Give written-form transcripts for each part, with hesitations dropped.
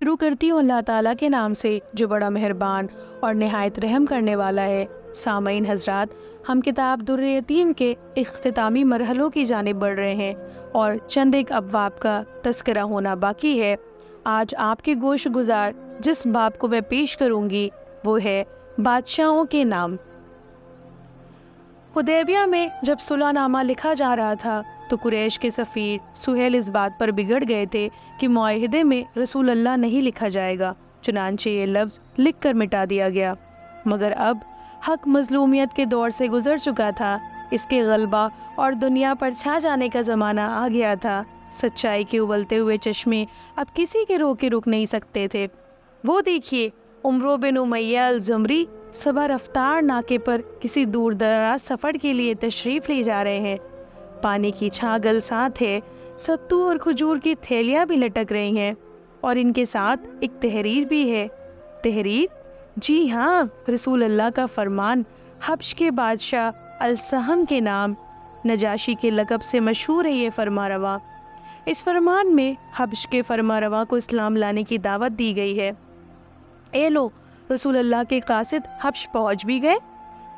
شروع کرتی ہوں اللہ تعالیٰ کے نام سے جو بڑا مہربان اور نہایت رحم کرنے والا ہے۔ سامعین حضرات، ہم کتاب در یتیم کے اختتامی مرحلوں کی جانب بڑھ رہے ہیں اور چند ایک ابواب کا تذکرہ ہونا باقی ہے۔ آج آپ کے گوش گزار جس باب کو میں پیش کروں گی وہ ہے بادشاہوں کے نام۔ حدیبیہ میں جب صلح نامہ لکھا جا رہا تھا تو قریش کے سفیر سہیل اس بات پر بگڑ گئے تھے کہ معاہدے میں رسول اللہ نہیں لکھا جائے گا، چنانچہ یہ لفظ لکھ کر مٹا دیا گیا۔ مگر اب حق مظلومیت کے دور سے گزر چکا تھا، اس کے غلبہ اور دنیا پر چھا جانے کا زمانہ آ گیا تھا۔ سچائی کے ابلتے ہوئے چشمے اب کسی کے روکے رک نہیں سکتے تھے۔ وہ دیکھیے، عمرو بن امیہ الزمری صبح رفتار ناکے پر کسی دور دراز سفر کے لیے تشریف لے جا رہے ہیں۔ پانی کی چھاگل ساتھ ہے، ستو اور کھجور کی تھیلیاں بھی لٹک رہی ہیں، اور ان کے ساتھ ایک تحریر بھی ہے۔ تحریر؟ جی ہاں، رسول اللہ کا فرمان، حبش کے بادشاہ السہم کے نام، نجاشی کے لقب سے مشہور ہے یہ فرما رواں۔ اس فرمان میں حبش کے فرما رواں کو اسلام لانے کی دعوت دی گئی ہے۔ اے لو، رسول اللہ کے قاصد حبش پہنچ بھی گئے۔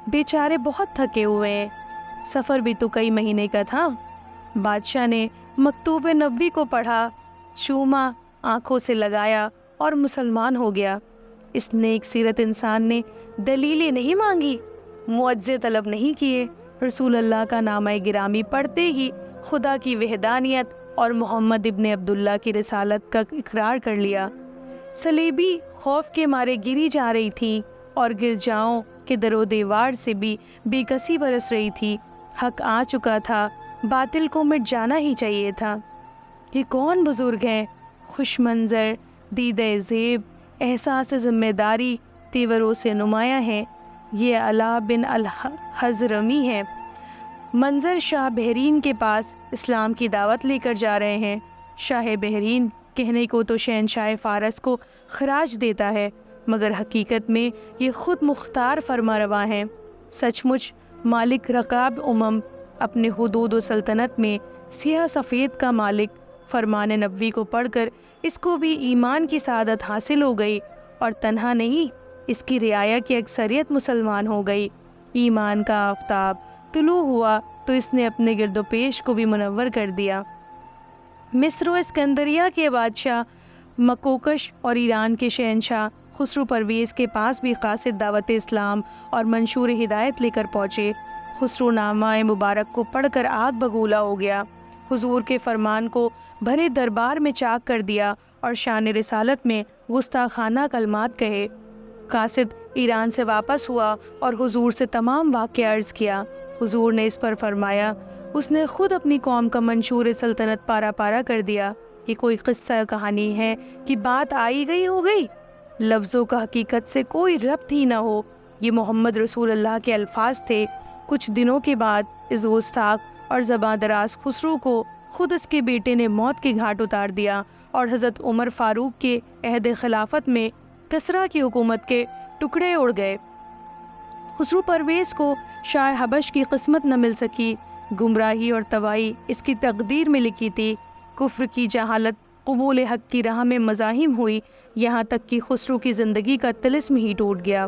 بیچارے بہت تھکے ہوئے ہیں، سفر بھی تو کئی مہینے کا تھا۔ بادشاہ نے مکتوب نبی کو پڑھا، چوما، آنکھوں سے لگایا اور مسلمان ہو گیا۔ اس نیک سیرت انسان نے دلیلیں نہیں مانگی، معجزے طلب نہیں کیے، رسول اللہ کا نامہ گرامی پڑھتے ہی خدا کی وحدانیت اور محمد ابن عبداللہ کی رسالت کا اقرار کر لیا۔ صلیبی خوف کے مارے گری جا رہی تھیں اور گرجاؤں کے در و دیوار سے بھی بے کسی برس رہی تھی۔ حق آ چکا تھا، باطل کو مٹ جانا ہی چاہیے تھا۔ یہ کون بزرگ ہیں؟ خوش منظر، دیدہ زیب، احساس ذمہ داری، تیوروں سے نمایاں ہیں۔ یہ علا بن الحضرمی ہیں، منظر شاہ بحرین کے پاس اسلام کی دعوت لے کر جا رہے ہیں۔ شاہ بحرین کہنے کو تو شہنشاہ فارس کو خراج دیتا ہے، مگر حقیقت میں یہ خود مختار فرما رواں ہیں۔ سچ مچ مالک رقاب اپنے حدود و سلطنت میں سیاہ سفید کا مالک۔ فرمان نبوی کو پڑھ کر اس کو بھی ایمان کی سعادت حاصل ہو گئی، اور تنہا نہیں، اس کی رعایا کی اکثریت مسلمان ہو گئی۔ ایمان کا آفتاب طلوع ہوا تو اس نے اپنے گرد و پیش کو بھی منور کر دیا۔ مصر و اسکندریہ کے بادشاہ مکوکش اور ایران کے شہنشاہ خسرو پرویز کے پاس بھی قاصد دعوت اسلام اور منشور ہدایت لے کر پہنچے۔ خسرو نامہ مبارک کو پڑھ کر آگ بگولا ہو گیا، حضور کے فرمان کو بھرے دربار میں چاک کر دیا اور شان رسالت میں گستاخانہ کلمات کہے۔ قاصد ایران سے واپس ہوا اور حضور سے تمام واقعہ عرض کیا۔ حضور نے اس پر فرمایا، اس نے خود اپنی قوم کا منشور سلطنت پارا پارا کر دیا۔ یہ کوئی قصہ کہانی ہے کہ بات آئی گئی ہو گئی، لفظوں کا حقیقت سے کوئی ربط ہی نہ ہو۔ یہ محمد رسول اللہ کے الفاظ تھے۔ کچھ دنوں کے بعد اس گستاخ اور زباں دراز خسرو کو خود اس کے بیٹے نے موت کے گھاٹ اتار دیا، اور حضرت عمر فاروق کے عہد خلافت میں کسریٰ کی حکومت کے ٹکڑے اڑ گئے۔ خسرو پرویز کو شاہ حبش کی قسمت نہ مل سکی۔ گمراہی اور تباہی اس کی تقدیر میں لکھی تھی۔ کفر کی جہالت قبول حق کی راہ میں مزاحم ہوئی، یہاں تک کہ خسرو کی زندگی کا طلسم ہی ٹوٹ گیا۔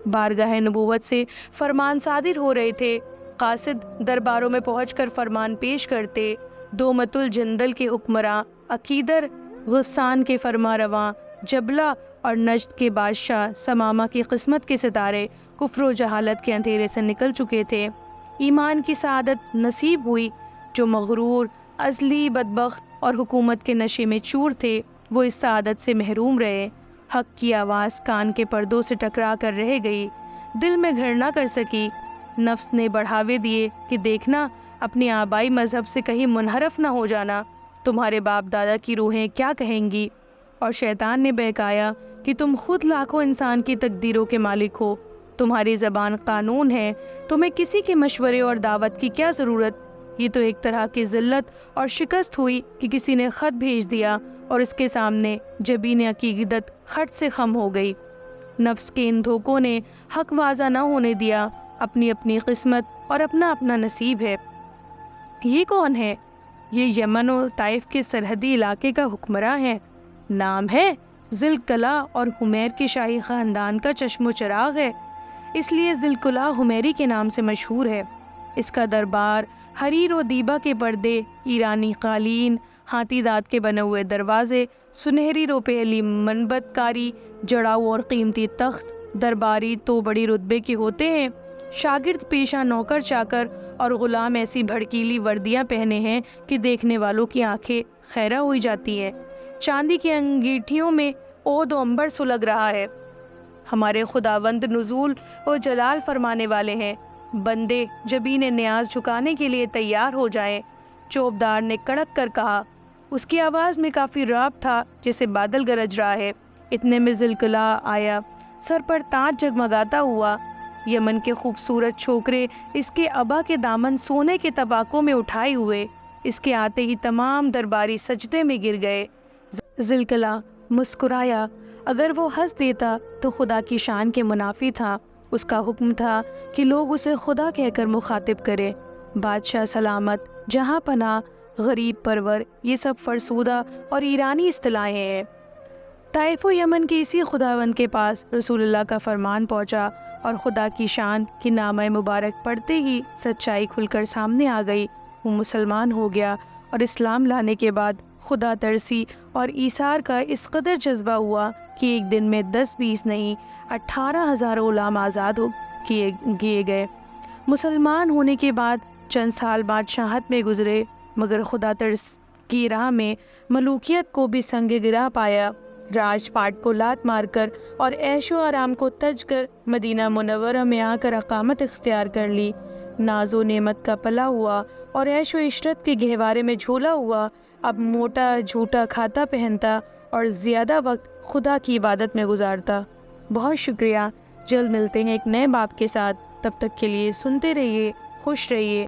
بارگاہ نبوت سے فرمان صادر ہو رہے تھے، قاصد درباروں میں پہنچ کر فرمان پیش کرتے۔ دومت الجندل کے حکمراں، عقیدر غسان کے فرما رواں، جبلہ اور نجد کے بادشاہ سمامہ کی قسمت کے ستارے کفر و جہالت کے اندھیرے سے نکل چکے تھے۔ ایمان کی سعادت نصیب ہوئی۔ جو مغرور، عزلی، بدبخت اور حکومت کے نشے میں چور تھے، وہ اس سعادت سے محروم رہے۔ حق کی آواز کان کے پردوں سے ٹکرا کر رہ گئی، دل میں گھر نہ کر سکی۔ نفس نے بڑھاوے دیے کہ دیکھنا، اپنے آبائی مذہب سے کہیں منحرف نہ ہو جانا، تمہارے باپ دادا کی روحیں کیا کہیں گی۔ اور شیطان نے بہکایا کہ تم خود لاکھوں انسان کی تقدیروں کے مالک ہو، تمہاری زبان قانون ہے، تمہیں کسی کے مشورے اور دعوت کی کیا ضرورت۔ یہ تو ایک طرح کی ذلت اور شکست ہوئی کہ کسی نے خط بھیج دیا اور اس کے سامنے جبین عقیدت خط سے خم ہو گئی۔ نفس کے ان دھوکوں نے حق واضح نہ ہونے دیا۔ اپنی اپنی قسمت اور اپنا اپنا نصیب ہے۔ یہ کون ہے؟ یہ یمن و طائف کے سرحدی علاقے کا حکمراں ہے۔ نام ہے ذوالقلع اور حمیر کے شاہی خاندان کا چشم و چراغ ہے، اس لیے ذوالقلع حمیری کے نام سے مشہور ہے۔ اس کا دربار حریر و دیبا کے پردے، ایرانی قالین، ہاتھی دانت کے بنے ہوئے دروازے، سنہری روپیلی منبت کاری، جڑاؤ اور قیمتی تخت درباری تو بڑی رتبے کے ہوتے ہیں۔ شاگرد پیشہ نوکر چاکر اور غلام ایسی بھڑکیلی وردیاں پہنے ہیں کہ دیکھنے والوں کی آنکھیں خیرہ ہوئی جاتی ہیں۔ چاندی کی انگیٹھیوں میں عود و عنبر سلگ رہا ہے۔ ہمارے خداوند نزول و جلال فرمانے والے ہیں، بندے جبین نیاز جھکانے کے لیے تیار ہو جائیں۔ چوبدار نے کڑک کر کہا۔ اس کی آواز میں کافی رعب تھا، جیسے بادل گرج رہا ہے۔ اتنے میں ذوالقلع آیا، سر پر تاج جگمگاتا ہوا۔ یمن کے خوبصورت چھوکرے اس کے ابا کے دامن سونے کے طباقوں میں اٹھائے ہوئے، اس کے آتے ہی تمام درباری سجدے میں گر گئے۔ ذوالقلع مسکرایا۔ اگر وہ ہنس دیتا تو خدا کی شان کے منافی تھا۔ اس کا حکم تھا کہ لوگ اسے خدا کہہ کر مخاطب کرے۔ بادشاہ سلامت، جہاں پناہ، غریب پرور، یہ سب فرسودہ اور ایرانی اصطلاحیں ہیں۔ طائف و یمن کے اسی خداوند کے پاس رسول اللہ کا فرمان پہنچا اور خدا کی شان کی نامہ مبارک پڑھتے ہی سچائی کھل کر سامنے آ گئی۔ وہ مسلمان ہو گیا اور اسلام لانے کے بعد خدا ترسی اور ایثار کا اس قدر جذبہ ہوا کہ ایک دن میں 10-20 نہیں 18,000 غلام آزاد کیے گئے۔ مسلمان ہونے کے بعد چند سال بادشاہت میں گزرے، مگر خدا ترس کی راہ میں ملوکیت کو بھی سنگ گرا پایا۔ راج پاٹ کو لات مار کر اور عیش و آرام کو تج کر مدینہ منورہ میں آ کر اقامت اختیار کر لی۔ ناز و نعمت کا پلا ہوا اور عیش و عشرت کے گہوارے میں جھولا ہوا۔ اب موٹا جھوٹا کھاتا پہنتا اور زیادہ وقت خدا کی عبادت میں گزارتا۔ بہت شکریہ، جلد ملتے ہیں ایک نئے باب کے ساتھ، تب تک کے لیے سنتے رہیے، خوش رہیے۔